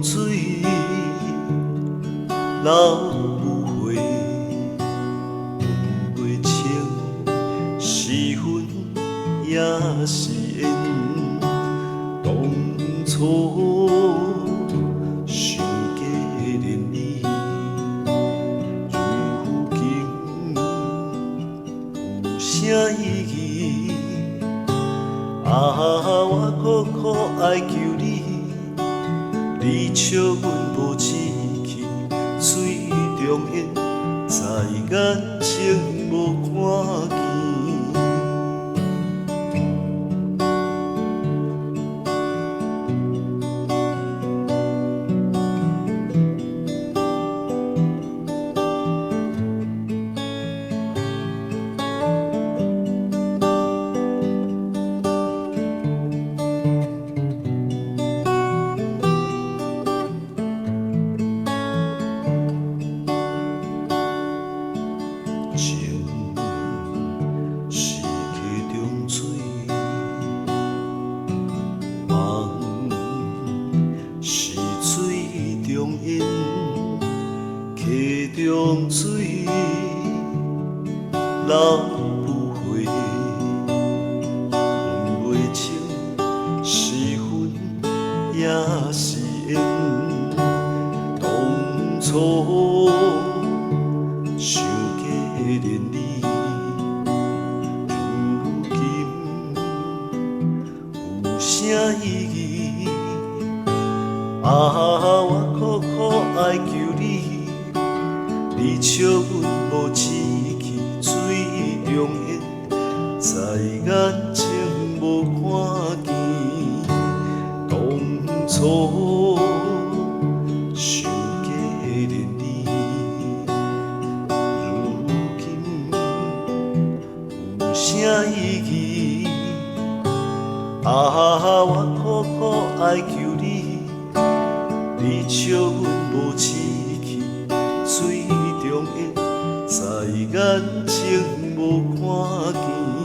中水，老不回，问袂清是恨也是缘。当初想加恋你，如今有啥意义？我苦苦哀求你，你笑阮无志气，水中烟，在眼前无看见。情是溪中水，梦是水中烟。溪中水，流不回，分袂清是恨也是缘。当初想加恋你，如今有啥意义？我苦苦哀求你，你笑阮无志气，水中烟，在眼前无看见。当初想加恋你，有啥意义？我苦苦哀求你，你笑阮无志气，水中烟，在眼前无看见。